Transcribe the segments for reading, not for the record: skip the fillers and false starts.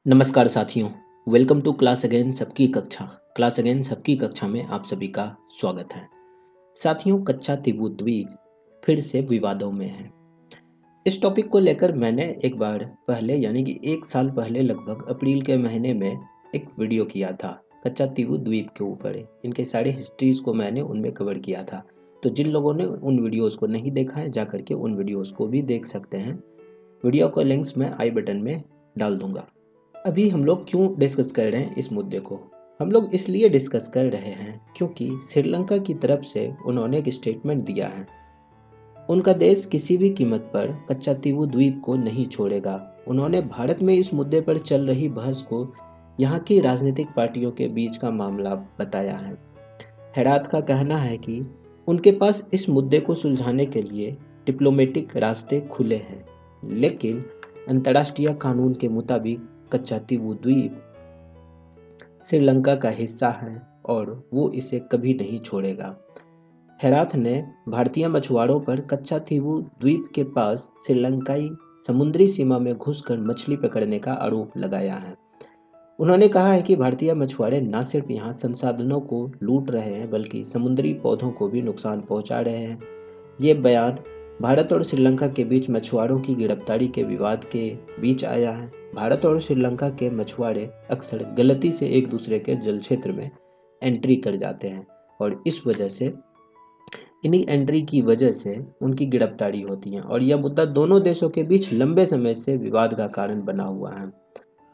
नमस्कार साथियों, welcome to class again सबकी कक्षा में आप सभी का स्वागत है। साथियों, कच्चा-तीबू द्वीप फिर से विवादों में है। इस टॉपिक को लेकर मैंने एक बार पहले यानी कि 1 साल पहले लगभग अप्रैल के महीने में एक वीडियो किया था कच्चा-तीबू द्वीप के ऊपर। इनके सारे हिस्ट्रीज़ को मैंने उनमें कवर किया था। तो जिन लोगों ने उन वीडियोज़ को नहीं देखा है, जाकर के उन वीडियोज़ को भी देख सकते हैं। वीडियो का लिंक्स मैं आई बटन में डाल दूँगा। अभी हम लोग क्यों डिस्कस कर रहे हैं इस मुद्दे को? हम लोग इसलिए डिस्कस कर रहे हैं क्योंकि श्रीलंका की तरफ से उन्होंने एक स्टेटमेंट दिया है। उनका देश किसी भी कीमत पर कच्चा-तीबू द्वीप को नहीं छोड़ेगा। उन्होंने भारत में इस मुद्दे पर चल रही बहस को यहाँ की राजनीतिक पार्टियों के बीच का मामला बताया है। हेरात का कहना है कि उनके पास इस मुद्दे को सुलझाने के लिए डिप्लोमेटिक रास्ते खुले हैं, लेकिन अंतर्राष्ट्रीय कानून के मुताबिक कच्चा-तीबू द्वीप श्रीलंका का हिस्सा है और वो इसे कभी नहीं छोड़ेगा। हेराथ ने भारतीय मछुआरों पर कच्चा-तीबू द्वीप के पास श्रीलंकाई समुद्री सीमा में घुसकर मछली पकड़ने का आरोप लगाया है। उन्होंने कहा है कि भारतीय मछुआरे न सिर्फ यहाँ संसाधनों को लूट रहे हैं, बल्कि समुद्री पौधों को भी नुकसान पहुँचा रहे हैं। ये बयान भारत और श्रीलंका के बीच मछुआरों की गिरफ्तारी के विवाद के बीच आया है। भारत और श्रीलंका के मछुआरे अक्सर गलती से एक दूसरे के जल क्षेत्र में एंट्री कर जाते हैं और इस वजह से इन्हीं एंट्री की वजह से उनकी गिरफ्तारी होती है और यह मुद्दा दोनों देशों के बीच लंबे समय से विवाद का कारण बना हुआ है।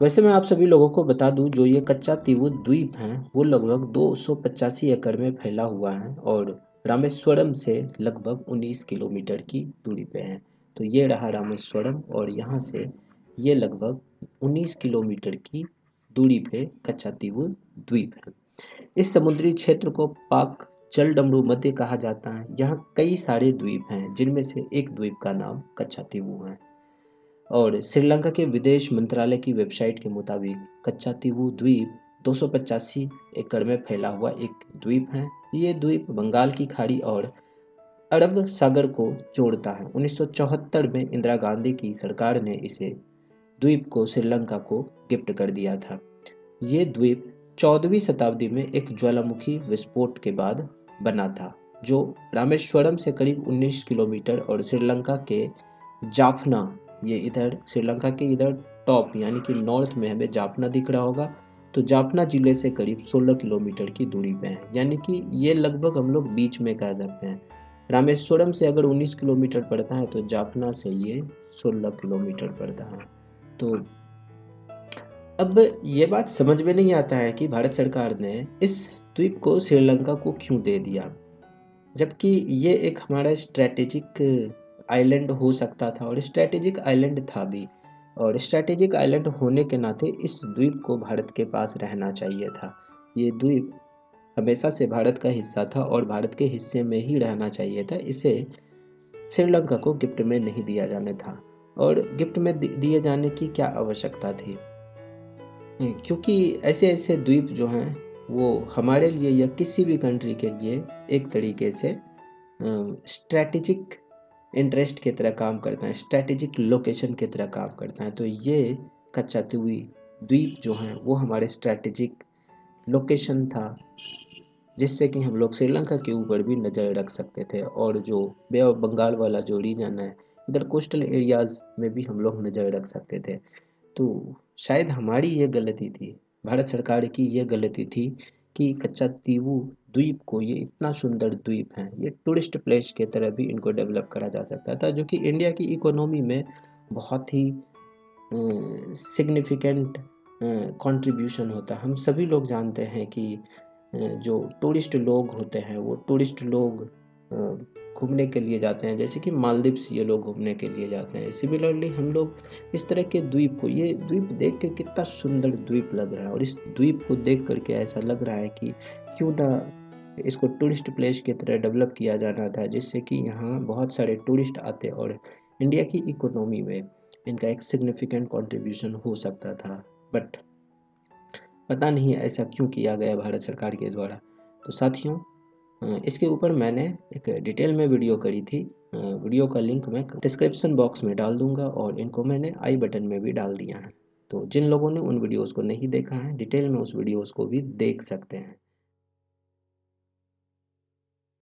वैसे मैं आप सभी लोगों को बता दूं, जो ये कच्चा-तीबू द्वीप हैं वो लगभग 285 एकड़ में फैला हुआ है और रामेश्वरम से लगभग 19 किलोमीटर की दूरी पे है। तो ये रहा रामेश्वरम और यहाँ से ये लगभग 19 किलोमीटर की दूरी पे कच्चा-तीबू द्वीप है। इस समुद्री क्षेत्र को पाक जलडमरू मध्य कहा जाता है। यहाँ कई सारे द्वीप हैं, जिनमें से एक द्वीप का नाम कच्चा-तीबू है। और श्रीलंका के विदेश मंत्रालय की वेबसाइट के मुताबिक कच्चा-तीबू द्वीप 285 एकड़ में फैला हुआ एक द्वीप है। ये द्वीप बंगाल की खाड़ी और अरब सागर को जोड़ता है। 1974 में इंदिरा गांधी की सरकार ने इसे द्वीप को श्रीलंका को गिफ्ट कर दिया था। ये द्वीप 14वीं शताब्दी में एक ज्वालामुखी विस्फोट के बाद बना था, जो रामेश्वरम से करीब 19 किलोमीटर और श्रीलंका के जाफना, ये इधर श्रीलंका के इधर टॉप यानी कि नॉर्थ में हमें जाफना दिख रहा होगा, तो जाफना जिले से करीब 16 किलोमीटर की दूरी पे है। यानी कि ये लगभग हम लोग बीच में कह सकते हैं। रामेश्वरम से अगर 19 किलोमीटर पड़ता है तो जाफना से ये 16 किलोमीटर पड़ता है। तो अब ये बात समझ में नहीं आता है कि भारत सरकार ने इस द्वीप को श्रीलंका को क्यों दे दिया, जबकि ये एक हमारा स्ट्रैटेजिक आइलैंड हो सकता था और स्ट्रैटेजिक आइलैंड था भी। और स्ट्रैटेजिक आइलैंड होने के नाते इस द्वीप को भारत के पास रहना चाहिए था। ये द्वीप हमेशा से भारत का हिस्सा था और भारत के हिस्से में ही रहना चाहिए था। इसे श्रीलंका को गिफ्ट में नहीं दिया जाना था और गिफ्ट में दिए जाने की क्या आवश्यकता थी, क्योंकि ऐसे ऐसे द्वीप जो हैं वो हमारे लिए या किसी भी कंट्री के लिए एक तरीके से स्ट्रैटेजिक इंटरेस्ट की तरह काम करता है, स्ट्रैटेजिक लोकेशन की तरह काम करता है। तो ये कच्चा-तीबू द्वीप जो हैं वो हमारे स्ट्रैटेजिक लोकेशन था, जिससे कि हम लोग श्रीलंका के ऊपर भी नज़र रख सकते थे और जो बे ऑफ बंगाल वाला जो रीजन है, इधर कोस्टल एरियाज़ में भी हम लोग नज़र रख सकते थे। तो शायद हमारी ये गलती थी, भारत सरकार की ये गलती थी कि कच्चा-तीबू द्वीप को, ये इतना सुंदर द्वीप है, ये टूरिस्ट प्लेस की तरह भी इनको डेवलप करा जा सकता था, जो कि इंडिया की इकोनॉमी में बहुत ही सिग्निफिकेंट कंट्रीब्यूशन होता है। हम सभी लोग जानते हैं कि जो टूरिस्ट लोग होते हैं वो टूरिस्ट लोग घूमने के लिए जाते हैं, जैसे कि मालदीव्स ये लोग घूमने के लिए जाते हैं। सिमिलरली हम लोग इस तरह के द्वीप को, ये द्वीप देख के कितना सुंदर द्वीप लग रहा है और इस द्वीप को देख करके ऐसा लग रहा है कि क्यों ना इसको टूरिस्ट प्लेस की तरह डेवलप किया जाना था, जिससे कि यहाँ बहुत सारे टूरिस्ट आते और इंडिया की इकोनॉमी में इनका एक सिग्निफिकेंट कंट्रीब्यूशन हो सकता था। बट पता नहीं ऐसा क्यों किया गया भारत सरकार के द्वारा। तो साथियों, इसके ऊपर मैंने एक डिटेल में वीडियो करी थी। वीडियो का लिंक मैं डिस्क्रिप्शन बॉक्स में डाल दूंगा और इनको मैंने आई बटन में भी डाल दिया है। तो जिन लोगों ने उन वीडियोस को नहीं देखा है, डिटेल में उस वीडियोस को भी देख सकते हैं।